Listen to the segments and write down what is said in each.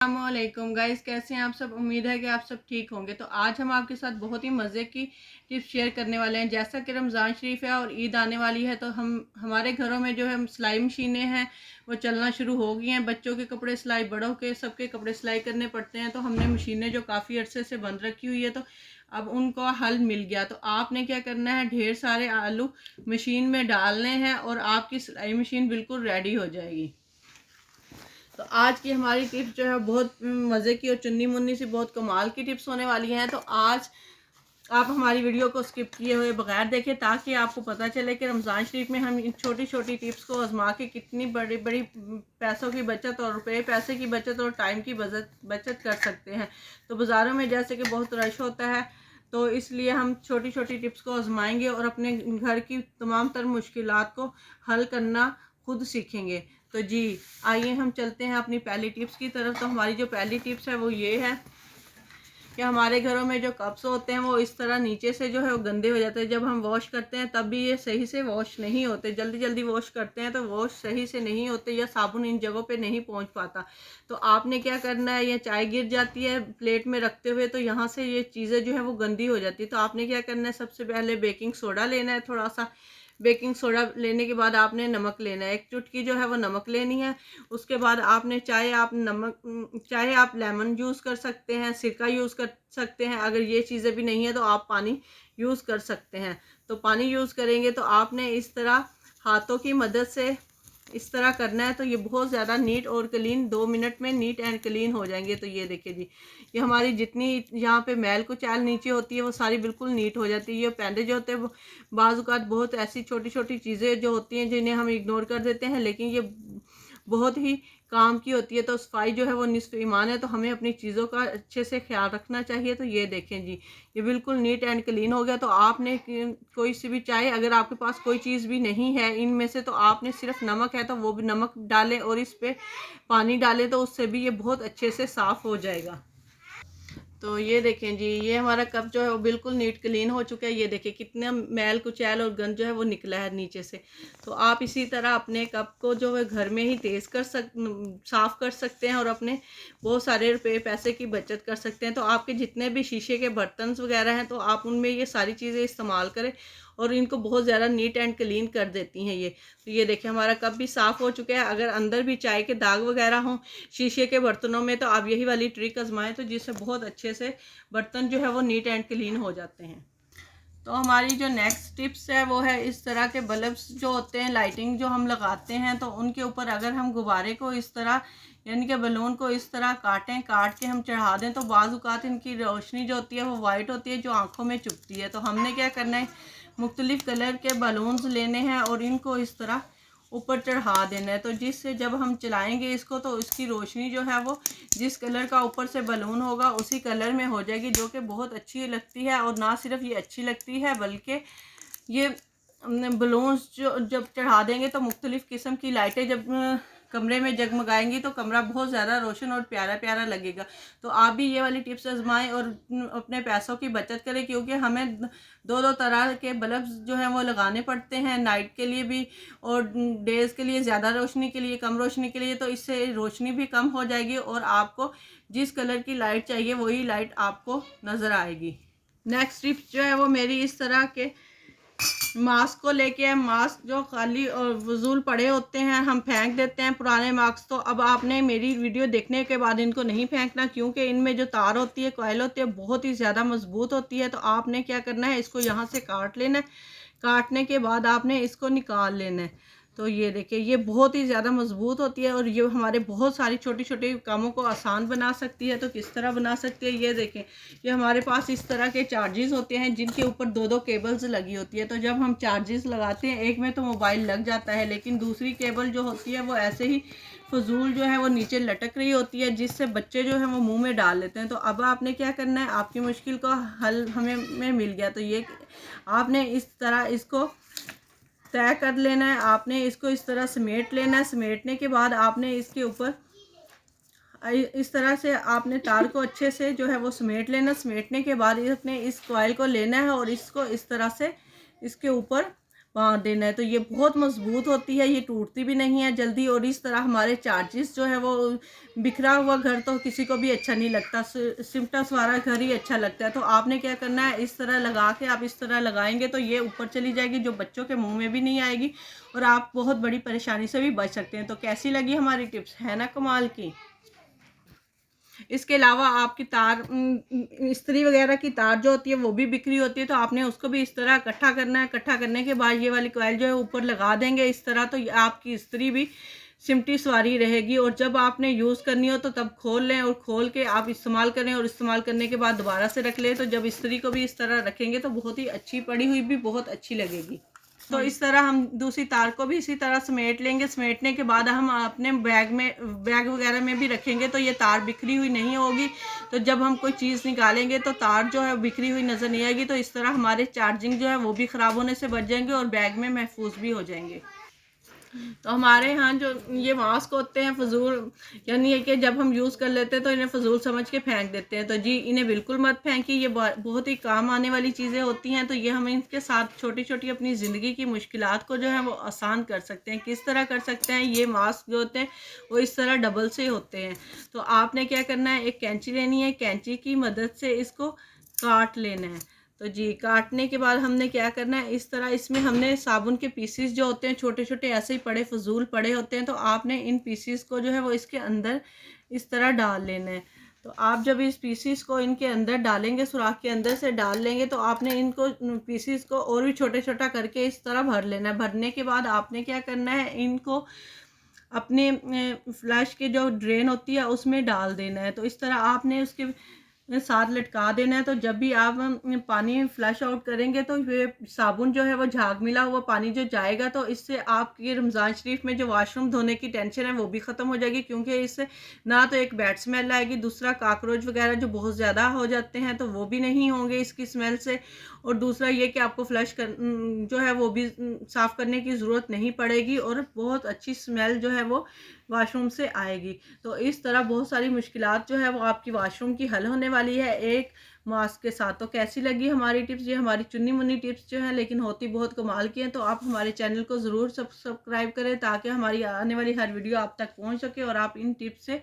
अस्सलामुअलैकुम गाइस, कैसे हैं आप सब। उम्मीद है कि आप सब ठीक होंगे। तो आज हम आपके साथ बहुत ही मज़े की टिप्स शेयर करने वाले हैं। जैसा कि रमज़ान शरीफ है और ईद आने वाली है, तो हमारे घरों में जो है सिलाई मशीनें हैं वो चलना शुरू हो गई हैं। बच्चों के कपड़े सिलाई, बड़ों के, सबके कपड़े सिलाई करने पड़ते हैं। तो हमने मशीनें जो काफ़ी अरसे से बंद रखी हुई है, तो अब उनको हल मिल गया। तो आपने क्या करना है, ढेर सारे आलू मशीन में डालने हैं और आपकी सिलाई मशीन बिल्कुल रेडी हो जाएगी। तो आज की हमारी टिप्स जो है बहुत मज़े की और चुन्नी मुन्नी सी बहुत कमाल की टिप्स होने वाली हैं। तो आज आप हमारी वीडियो को स्किप किए हुए बगैर देखें, ताकि आपको पता चले कि रमज़ान शरीफ में हम इन छोटी छोटी टिप्स को आजमा के कितनी बड़ी बड़ी पैसों की बचत और रुपए पैसे की बचत और टाइम की बचत कर सकते हैं। तो बाज़ारों में जैसे कि बहुत रश होता है, तो इसलिए हम छोटी छोटी टिप्स को आजमाएंगे और अपने घर की तमाम तर मुश्किलात को हल करना खुद सीखेंगे। तो जी आइए हम चलते हैं अपनी पहली टिप्स की तरफ। तो हमारी जो पहली टिप्स है वो ये है कि हमारे घरों में जो कप्स होते हैं वो इस तरह नीचे से जो है वो गंदे हो जाते हैं। जब हम वॉश करते हैं तब भी ये सही से वॉश नहीं होते। जल्दी जल्दी वॉश करते हैं तो वॉश सही से नहीं होते, या साबुन इन जगहों पे नहीं पहुंच पाता। तो आपने क्या करना है, ये चाय गिर जाती है प्लेट में रखते हुए, तो यहाँ से ये चीज़ें जो है वो गंदी हो जाती है। तो आपने क्या करना है, सबसे पहले बेकिंग सोडा लेना है थोड़ा सा। बेकिंग सोडा लेने के बाद आपने नमक लेना है, एक चुटकी जो है वो नमक लेनी है। उसके बाद आपने चाहे आप लेमन यूज़ कर सकते हैं, सिरका यूज़ कर सकते हैं। अगर ये चीज़ें भी नहीं है तो आप पानी यूज़ कर सकते हैं। तो पानी यूज़ करेंगे तो आपने इस तरह हाथों की मदद से इस तरह करना है, तो ये बहुत ज़्यादा नीट और क्लीन, 2 मिनट में नीट एंड क्लीन हो जाएंगे। तो ये देखिए जी, ये हमारी जितनी यहाँ पे मैल कुचैल नीचे होती है वो सारी बिल्कुल नीट हो जाती है। ये पैंदे जो होते हैं वो बाज़ बहुत ऐसी छोटी छोटी चीज़ें जो होती हैं जिन्हें हम इग्नोर कर देते हैं, लेकिन ये बहुत ही काम की होती है। तो सफाई जो है वो निस्फ ईमान है, तो हमें अपनी चीज़ों का अच्छे से ख्याल रखना चाहिए। तो ये देखें जी, ये बिल्कुल नीट एंड क्लीन हो गया। तो आपने कोई सी भी चाहे, अगर आपके पास कोई चीज़ भी नहीं है इनमें से, तो आपने सिर्फ नमक है तो वो भी नमक डालें और इस पर पानी डालें, तो उससे भी ये बहुत अच्छे से साफ़ हो जाएगा। तो ये देखें जी, ये हमारा कप जो है वो बिल्कुल नीट क्लीन हो चुका है। ये देखें कितना मैल कुचैल और गंद जो है वो निकला है नीचे से। तो आप इसी तरह अपने कप को जो है घर में ही साफ़ कर सकते हैं और अपने बहुत सारे रुपए पैसे की बचत कर सकते हैं। तो आपके जितने भी शीशे के बर्तन वगैरह हैं, तो आप उनमें ये सारी चीज़ें इस्तेमाल करें और इनको बहुत ज़्यादा नीट एंड क्लीन कर देती हैं ये। तो ये देखिए हमारा कप भी साफ़ हो चुका है। अगर अंदर भी चाय के दाग वगैरह हों शीशे के बर्तनों में, तो आप यही वाली ट्रिक आजमाएं, तो जिससे बहुत अच्छे से बर्तन जो है वो नीट एंड क्लीन हो जाते हैं। तो हमारी जो नेक्स्ट टिप्स है वो है, इस तरह के बल्ब्स जो होते हैं, लाइटिंग जो हम लगाते हैं, तो उनके ऊपर अगर हम गुब्बारे को इस तरह यानी कि बलून को इस तरह काट के हम चढ़ा दें, तो बाज़ औक़ात इनकी रोशनी जो होती है वो वाइट होती है, जो आँखों में चुभती है। तो हमने क्या करना है, मुख्तलिफ़ कलर के बलून्स लेने हैं और इनको इस तरह ऊपर चढ़ा देना है। तो जिससे जब हम चलाएंगे इसको, तो इसकी रोशनी जो है वो जिस कलर का ऊपर से बलून होगा उसी कलर में हो जाएगी, जो कि बहुत अच्छी लगती है। और ना सिर्फ ये अच्छी लगती है, बल्कि ये बलून्स जो जब चढ़ा देंगे तो मुख्तलिफ़ किस्म की लाइटें जब कमरे में जगमगाएंगी, तो कमरा बहुत ज़्यादा रोशन और प्यारा प्यारा लगेगा। तो आप भी ये वाली टिप्स आजमाएं और अपने पैसों की बचत करें, क्योंकि हमें दो दो तरह के बल्ब्स जो हैं वो लगाने पड़ते हैं, नाइट के लिए भी और डेज़ के लिए, ज़्यादा रोशनी के लिए, कम रोशनी के लिए। तो इससे रोशनी भी कम हो जाएगी और आपको जिस कलर की लाइट चाहिए वही लाइट आपको नज़र आएगी। नेक्स्ट टिप जो है वो मेरी इस तरह के मास्क को लेके है। मास्क जो खाली और फजूल पड़े होते हैं, हम फेंक देते हैं पुराने मास्क। तो अब आपने मेरी वीडियो देखने के बाद इनको नहीं फेंकना, क्योंकि इनमें जो तार होती है, कॉइल होती है, बहुत ही ज़्यादा मजबूत होती है। तो आपने क्या करना है, इसको यहाँ से काट लेना है। काटने के बाद आपने इसको निकाल लेना है। तो ये देखिए, ये बहुत ही ज़्यादा मजबूत होती है और ये हमारे बहुत सारी छोटी छोटी कामों को आसान बना सकती है। तो किस तरह बना सकती है, ये देखें। ये हमारे पास इस तरह के चार्जेस होते हैं जिनके ऊपर दो दो केबल्स लगी होती है। तो जब हम चार्जेस लगाते हैं, एक में तो मोबाइल लग जाता है, लेकिन दूसरी केबल जो होती है वो ऐसे ही फजूल जो है वो नीचे लटक रही होती है, जिससे बच्चे जो है वो मुंह में डाल लेते हैं। तो अब आपने क्या करना है, आपकी मुश्किल का हल हमें मिल गया। तो ये आपने इस तरह इसको तय कर लेना है। आपने इसको इस तरह समेट लेना है। समेटने के बाद आपने इसके ऊपर इस तरह से आपने तार को अच्छे से जो है वो समेट लेना। समेटने के बाद अपने इस कॉइल को लेना है और इसको इस तरह से इसके ऊपर बांध देना है। तो ये बहुत मजबूत होती है, ये टूटती भी नहीं है जल्दी। और इस तरह हमारे चार्जेस जो है वो, बिखरा हुआ घर तो किसी को भी अच्छा नहीं लगता, सिमटा सवारा घर ही अच्छा लगता है। तो आपने क्या करना है, इस तरह लगा के आप इस तरह लगाएंगे तो ये ऊपर चली जाएगी, जो बच्चों के मुंह में भी नहीं आएगी और आप बहुत बड़ी परेशानी से भी बच सकते हैं। तो कैसी लगी हमारी टिप्स, है ना कमाल की। इसके अलावा आपकी तार, इस्त्री वगैरह की तार जो होती है वो भी बिखरी होती है, तो आपने उसको भी इस तरह इकट्ठा करना है। इकट्ठा करने के बाद ये वाली कॉइल जो है ऊपर लगा देंगे इस तरह, तो आपकी इस्त्री भी सिमटी सवारी रहेगी। और जब आपने यूज़ करनी हो तो तब खोल लें और खोल के आप इस्तेमाल करें, और इस्तेमाल करने के बाद दोबारा से रख लें। तो जब इस्त्री को भी इस तरह रखेंगे तो बहुत ही अच्छी, पड़ी हुई भी बहुत अच्छी लगेगी। तो इस तरह हम दूसरी तार को भी इसी तरह समेट लेंगे। समेटने के बाद हम अपने बैग वगैरह में भी रखेंगे, तो ये तार बिखरी हुई नहीं होगी। तो जब हम कोई चीज़ निकालेंगे तो तार जो है बिखरी हुई नज़र नहीं आएगी। तो इस तरह हमारे चार्जिंग जो है वो भी ख़राब होने से बच जाएंगे और बैग में महफूज भी हो जाएंगे। तो हमारे यहाँ जो ये मास्क होते हैं फजूल, यानी कि जब हम यूज़ कर लेते हैं तो इन्हें फजूल समझ के फेंक देते हैं। तो जी इन्हें बिल्कुल मत फेंकिए, ये बहुत ही काम आने वाली चीज़ें होती हैं। तो ये हम इनके साथ छोटी छोटी अपनी ज़िंदगी की मुश्किलात को जो है वो आसान कर सकते हैं। किस तरह कर सकते हैं, ये मास्क जो होते हैं वो इस तरह डबल से होते हैं। तो आपने क्या करना है, एक कैंची लेनी है, कैंची की मदद से इसको काट लेना है। तो जी काटने के बाद हमने क्या करना है, इस तरह इसमें हमने साबुन के पीसीस जो होते हैं छोटे छोटे ऐसे ही पड़े फजूल पड़े होते हैं, तो आपने इन पीसीस को जो है वो इसके अंदर इस तरह डाल लेना है। तो आप जब इस पीसीस को इनके अंदर डालेंगे, सुराख के अंदर से डाल लेंगे, तो आपने इनको पीसीस को और भी छोटे छोटा करके इस तरह भर लेना है। भरने के बाद आपने क्या करना है, इनको अपने फ्लैश के जो ड्रेन होती है उसमें डाल देना है। तो इस तरह आपने उसके साथ लटका देना है। तो जब भी आप पानी फ्लश आउट करेंगे तो ये साबुन जो है वो झाग मिला हुआ पानी जो जाएगा, तो इससे आपकी रमज़ान शरीफ में जो वाशरूम धोने की टेंशन है वो भी ख़त्म हो जाएगी। क्योंकि इससे ना तो एक बैड स्मेल आएगी, दूसरा काकरोच वगैरह जो बहुत ज़्यादा हो जाते हैं तो वो भी नहीं होंगे इसकी स्मेल से। और दूसरा ये कि आपको फ्लश कर जो है वो भी साफ़ करने की ज़रूरत नहीं पड़ेगी और बहुत अच्छी स्मेल जो है वो वाशरूम से आएगी। तो इस तरह बहुत सारी मुश्किलात जो है वो आपकी वाशरूम की हल होने वाली है एक मास्क के साथ। तो कैसी लगी हमारी टिप्स, ये हमारी चुनी मुनी टिप्स जो है लेकिन होती बहुत कमाल की हैं। तो आप हमारे चैनल को ज़रूर सब्सक्राइब करें ताकि हमारी आने वाली हर वीडियो आप तक पहुंच सके और आप इन टिप्स से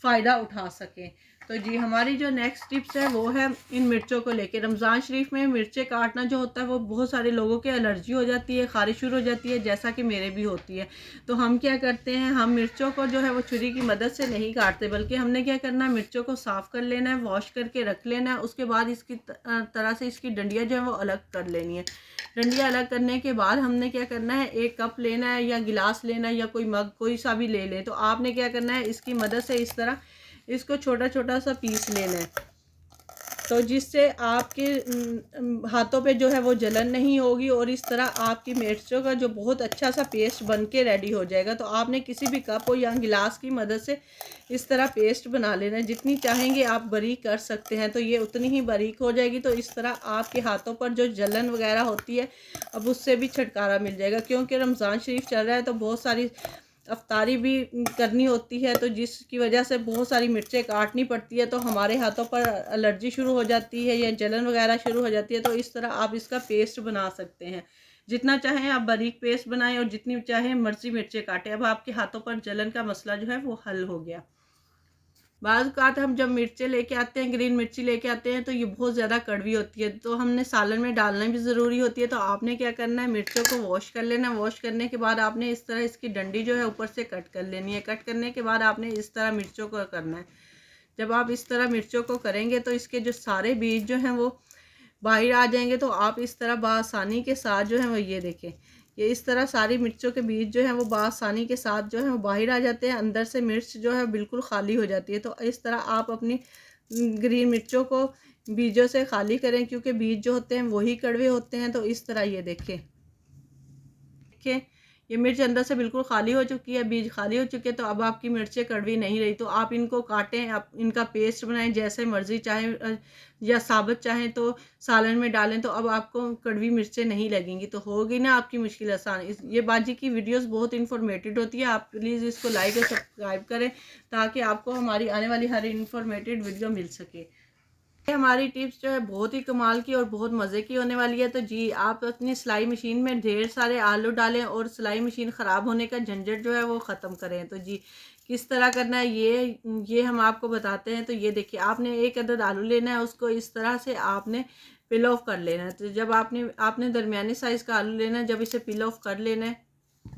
फ़ायदा उठा सकें। तो जी हमारी जो नेक्स्ट टिप्स है वो है इन मिर्चों को लेके। रमज़ान शरीफ में मिर्चें काटना जो होता है वो बहुत सारे लोगों के एलर्जी हो जाती है, खारिश शुरू हो जाती है, जैसा कि मेरे भी होती है। तो हम क्या करते हैं, हम मिर्चों को जो है वो छुरी की मदद से नहीं काटते, बल्कि हमने क्या करना है, मिर्चों को साफ़ कर लेना है, वॉश करके रख लेना है। उसके बाद इसकी तरह से इसकी डंडियाँ जो है वो अलग कर लेनी है। डंडियाँ अलग करने के बाद हमने क्या करना है, एक कप लेना है या गिलास लेना है या कोई मग कोई सा भी ले लें। तो आपने क्या करना है, इसकी मदद से इस तरह इसको छोटा छोटा सा पीस लेना है, तो जिससे आपके हाथों पे जो है वो जलन नहीं होगी और इस तरह आपकी मिर्चों का जो बहुत अच्छा सा पेस्ट बन के रेडी हो जाएगा। तो आपने किसी भी कप या गिलास की मदद से इस तरह पेस्ट बना लेना है। जितनी चाहेंगे आप बारीक कर सकते हैं, तो ये उतनी ही बारीक हो जाएगी। तो इस तरह आपके हाथों पर जो जलन वगैरह होती है अब उससे भी छुटकारा मिल जाएगा। क्योंकि रमज़ान शरीफ चल रहा है तो बहुत सारी अफ्तारी भी करनी होती है, तो जिसकी वजह से बहुत सारी मिर्चें काटनी पड़ती है, तो हमारे हाथों पर एलर्जी शुरू हो जाती है या जलन वगैरह शुरू हो जाती है। तो इस तरह आप इसका पेस्ट बना सकते हैं। जितना चाहें आप बारीक पेस्ट बनाएं और जितनी चाहें मर्जी मिर्चें काटें। अब आपके हाथों पर जलन का मसला जो है वो हल हो गया। बाज़ औक़ात हम जब मिर्चें लेके आते हैं, ग्रीन मिर्ची लेके आते हैं, तो ये बहुत ज़्यादा कड़वी होती है, तो हमने सालन में डालना भी ज़रूरी होती है। तो आपने क्या करना है, मिर्चों को वॉश कर लेना। वॉश करने के बाद आपने इस तरह इसकी डंडी जो है ऊपर से कट कर लेनी है। कट करने के बाद आपने इस तरह मिर्चों को करना है। जब आप इस तरह मिर्चों को करेंगे तो इसके जो सारे बीज जो हैं वो बाहर आ जाएंगे। तो आप इस तरह बआसानी के साथ जो है वो ये देखें, ये इस तरह सारी मिर्चों के बीज जो हैं वो बआसानी के साथ जो है वो बाहर आ जाते हैं। अंदर से मिर्च जो है बिल्कुल खाली हो जाती है। तो इस तरह आप अपनी ग्रीन मिर्चों को बीजों से खाली करें, क्योंकि बीज जो होते हैं वही कड़वे होते हैं। तो इस तरह ये देखें, ये मिर्च अंदर से बिल्कुल खाली हो चुकी है, बीज खाली हो चुके हैं। तो अब आपकी मिर्चें कड़वी नहीं रही। तो आप इनको काटें, आप इनका पेस्ट बनाएं, जैसे मर्ज़ी चाहें या साबुत चाहें तो सालन में डालें। तो अब आपको कड़वी मिर्चें नहीं लगेंगी। तो होगी ना आपकी मुश्किल आसान। ये बाजी की वीडियोस बहुत इन्फॉर्मेटिव होती है। आप प्लीज़ इसको लाइक और सब्सक्राइब करें ताकि आपको हमारी आने वाली हर इन्फॉर्मेटिव वीडियो मिल सके। हमारी टिप्स जो है बहुत ही कमाल की और बहुत मज़े की होने वाली है। तो जी आप अपनी सिलाई मशीन में ढेर सारे आलू डालें और सिलाई मशीन ख़राब होने का झंझट जो है वो ख़त्म करें। तो जी किस तरह करना है ये हम आपको बताते हैं। तो ये देखिए, आपने एक अदद आलू लेना है, उसको इस तरह से आपने पिल ऑफ कर लेना है। तो जब आपने दरमियाने साइज़ का आलू लेना है, जब इसे पिल ऑफ कर लेना है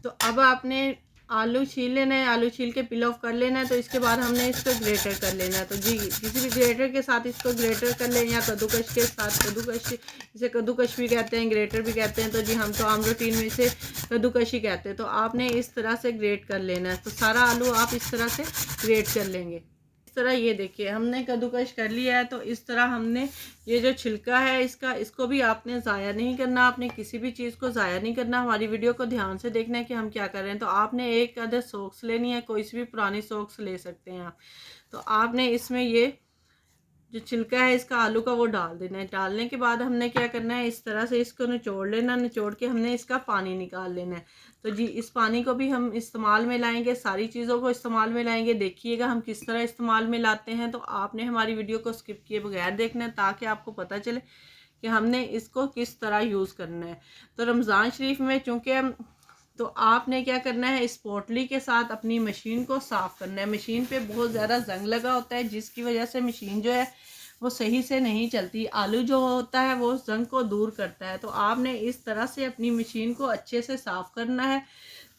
तो अब आपने आलू छील लेना है, आलू छील के पिल ऑफ कर लेना है। तो इसके बाद हमने इसको ग्रेटर कर लेना है। तो जी किसी भी ग्रेटर के साथ इसको ग्रेटर कर लें, या कद्दूकश के साथ, कद्दूकश इसे कद्दूकश भी कहते हैं, ग्रेटर भी कहते हैं। तो जी हम तो आम रूटीन में इसे कद्दूकश ही कहते हैं। तो आपने इस तरह से ग्रेट कर लेना है। तो सारा आलू आप इस तरह से ग्रेट कर लेंगे। इस तरह ये देखिए हमने कद्दूकश कर लिया है। तो इस तरह हमने ये जो छिलका है इसको भी आपने ज़ाया नहीं करना, आपने किसी भी चीज़ को ज़ाया नहीं करना। हमारी वीडियो को ध्यान से देखना है कि हम क्या कर रहे हैं। तो आपने एक अदद सॉक्स लेनी है, कोई सी भी पुरानी सॉक्स ले सकते हैं आप। तो आपने इसमें ये जो छिलका है इसका आलू का वो डाल देना है। डालने के बाद हमने क्या करना है, इस तरह से इसको निचोड़ लेना, निचोड़ के हमने इसका पानी निकाल लेना है। तो जी इस पानी को भी हम इस्तेमाल में लाएंगे, सारी चीज़ों को इस्तेमाल में लाएंगे। देखिएगा हम किस तरह इस्तेमाल में लाते हैं। तो आपने हमारी वीडियो को स्किप किए बगैर देखना है, ताकि आपको पता चले कि हमने इसको किस तरह यूज़ करना है। तो रमज़ान शरीफ में चूँकि तो आपने क्या करना है, इस पोटली के साथ अपनी मशीन को साफ़ करना है। मशीन पे बहुत ज़्यादा जंग लगा होता है, जिसकी वजह से मशीन जो है वो सही से नहीं चलती। आलू जो होता है वो जंग को दूर करता है। तो आपने इस तरह से अपनी मशीन को अच्छे से साफ़ करना है।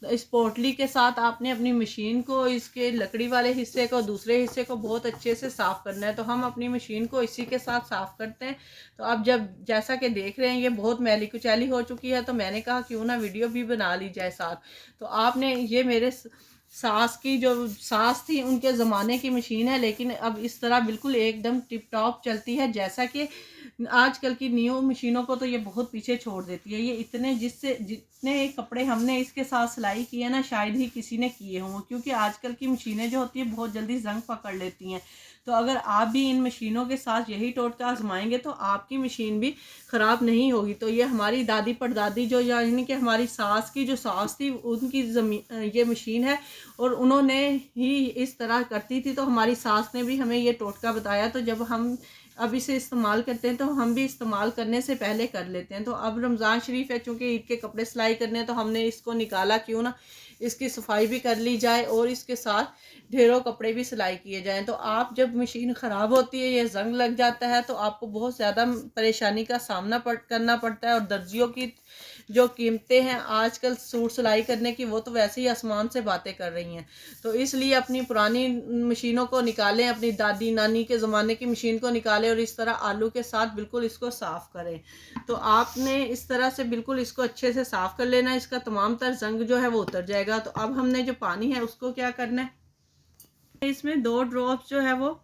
इस पोटली के साथ आपने अपनी मशीन को, इसके लकड़ी वाले हिस्से को, दूसरे हिस्से को बहुत अच्छे से साफ़ करना है। तो हम अपनी मशीन को इसी के साथ साफ़ करते हैं। तो अब जब जैसा कि देख रहे हैं ये बहुत मैली कुचैली हो चुकी है, तो मैंने कहा क्यों ना वीडियो भी बना ली जाए साथ। तो आपने ये मेरे सास की जो सास थी उनके ज़माने की मशीन है, लेकिन अब इस तरह बिल्कुल एकदम टिप टॉप चलती है। जैसा कि आजकल की न्यू मशीनों को तो ये बहुत पीछे छोड़ देती है। ये जितने कपड़े हमने इसके साथ सिलाई किए ना, शायद ही किसी ने किए हों, क्योंकि आजकल की मशीनें जो होती है बहुत जल्दी जंग पकड़ लेती हैं। तो अगर आप भी इन मशीनों के साथ यही टोटका आजमाएंगे तो आपकी मशीन भी ख़राब नहीं होगी। तो ये हमारी दादी परदादी जो, यानी कि हमारी सास की जो सास थी, उनकी ये मशीन है और उन्होंने ही इस तरह करती थी। तो हमारी सास ने भी हमें ये टोटका बताया। तो जब हम अब इसे इस्तेमाल करते हैं तो हम भी इस्तेमाल करने से पहले कर लेते हैं। तो अब रमज़ान शरीफ है, चूँकि ईद के कपड़े सिलाई करने हैं, तो हमने इसको निकाला, क्यों ना इसकी सफाई भी कर ली जाए और इसके साथ ढेरों कपड़े भी सिलाई किए जाएं। तो आप जब मशीन ख़राब होती है, ये जंग लग जाता है, तो आपको बहुत ज़्यादा परेशानी का सामना करना पड़ता है। और दर्जियों की जो कीमतें हैं आजकल सूट सिलाई करने की, वो तो वैसे ही आसमान से बातें कर रही हैं। तो इसलिए अपनी पुरानी मशीनों को निकालें, अपनी दादी नानी के ज़माने की मशीन को निकालें और इस तरह आलू के साथ बिल्कुल इसको साफ़ करें। तो आपने इस तरह से बिल्कुल इसको अच्छे से साफ़ कर लेना है, इसका तमाम तर जंग जो है वो उतर जाएगा। तो अब हमने जो पानी है उसको क्या करना है, इसमें 2 ड्रॉप्स जो है वो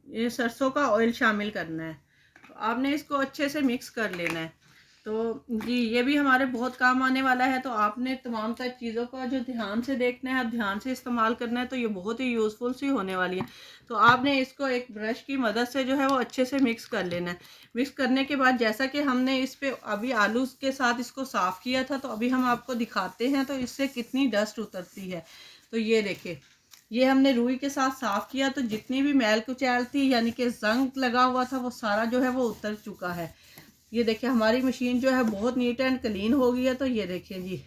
ये सरसों का ऑयल शामिल करना है। तो आपने इसको अच्छे से मिक्स कर लेना है। तो जी ये भी हमारे बहुत काम आने वाला है। तो आपने तमाम तर चीज़ों का जो ध्यान से देखना है, ध्यान से इस्तेमाल करना है, तो ये बहुत ही यूज़फुल सी होने वाली है। तो आपने इसको एक ब्रश की मदद से जो है वो अच्छे से मिक्स कर लेना है। मिक्स करने के बाद जैसा कि हमने इस पे अभी आलू के साथ इसको साफ़ किया था, तो अभी हम आपको दिखाते हैं तो इससे कितनी डस्ट उतरती है। तो ये देखिए, ये हमने रुई के साथ साफ़ किया, तो जितनी भी मैल कुचैल थी, यानी कि जंग लगा हुआ था, वो सारा जो है वो उतर चुका है। ये देखिए हमारी मशीन जो है बहुत नीट एंड क्लीन हो गई है। तो ये देखिए जी,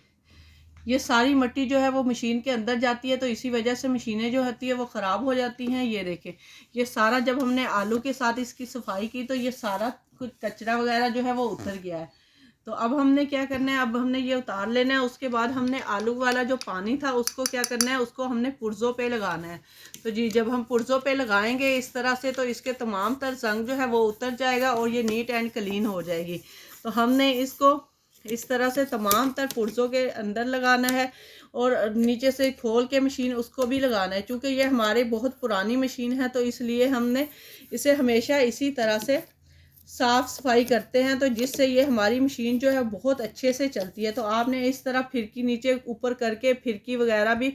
ये सारी मिट्टी जो है वो मशीन के अंदर जाती है, तो इसी वजह से मशीनें जो होती है वो ख़राब हो जाती हैं। ये देखिए, ये सारा जब हमने आलू के साथ इसकी सफाई की, तो ये सारा कुछ कचरा वगैरह जो है वो उतर गया है। तो अब हमने क्या करना है, अब हमने ये उतार लेना है। उसके बाद हमने आलू वाला जो पानी था उसको क्या करना है, उसको हमने पुर्ज़ों पे लगाना है। तो जी जब हम पुर्ज़ों पे लगाएंगे इस तरह से, तो इसके तमाम तर जंग जो है वो उतर जाएगा और ये नीट एंड क्लीन हो जाएगी। तो हमने इसको इस तरह से तमाम तर पुर्ज़ों के अंदर लगाना है और नीचे से खोल के मशीन उसको भी लगाना है। चूँकि ये हमारी बहुत पुरानी मशीन है, तो इसलिए हमने इसे हमेशा इसी तरह से साफ़ सफाई करते हैं, तो जिससे ये हमारी मशीन जो है बहुत अच्छे से चलती है। तो आपने इस तरह फिरकी नीचे ऊपर करके फिरकी वगैरह भी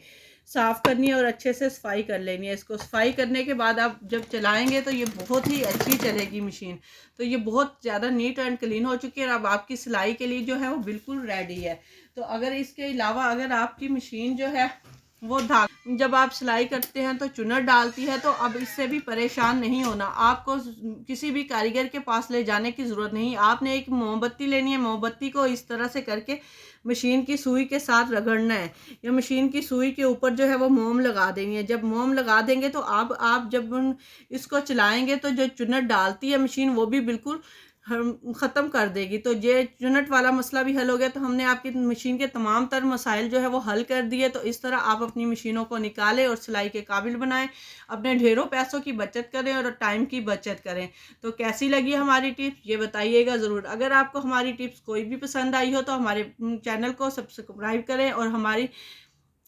साफ़ करनी है और अच्छे से सफाई कर लेनी है। इसको सफाई करने के बाद आप जब चलाएंगे तो ये बहुत ही अच्छी चलेगी मशीन। तो ये बहुत ज़्यादा नीट एंड क्लीन हो चुकी है और अब आपकी सिलाई के लिए जो है वो बिल्कुल रेडी है। तो अगर इसके अलावा अगर आपकी मशीन जो है वो धागा जब आप सिलाई करते हैं तो चुनट डालती है, तो अब इससे भी परेशान नहीं होना। आपको किसी भी कारीगर के पास ले जाने की ज़रूरत नहीं। आपने एक मोमबत्ती लेनी है, मोमबत्ती को इस तरह से करके मशीन की सुई के साथ रगड़ना है, या मशीन की सुई के ऊपर जो है वो मोम लगा देनी है। जब मोम लगा देंगे तो आप जब इसको चलाएंगे तो जो चुनट डालती है मशीन वो भी बिल्कुल ख़त्म कर देगी। तो ये चुनट वाला मसला भी हल हो गया। तो हमने आपकी मशीन के तमाम तर मसाइल जो है वो हल कर दिए। तो इस तरह आप अपनी मशीनों को निकालें और सिलाई के काबिल बनाएं, अपने ढेरों पैसों की बचत करें और टाइम की बचत करें। तो कैसी लगी हमारी टिप्स ये बताइएगा ज़रूर। अगर आपको हमारी टिप्स कोई भी पसंद आई हो तो हमारे चैनल को सब्सक्राइब करें और हमारी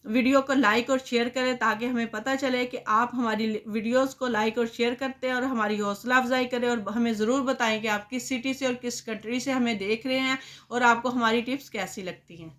वीडियो को लाइक और शेयर करें, ताकि हमें पता चले कि आप हमारी वीडियोस को लाइक और शेयर करते हैं, और हमारी हौसला अफजाई करें। और हमें ज़रूर बताएं कि आप किस सिटी से और किस कंट्री से हमें देख रहे हैं और आपको हमारी टिप्स कैसी लगती हैं।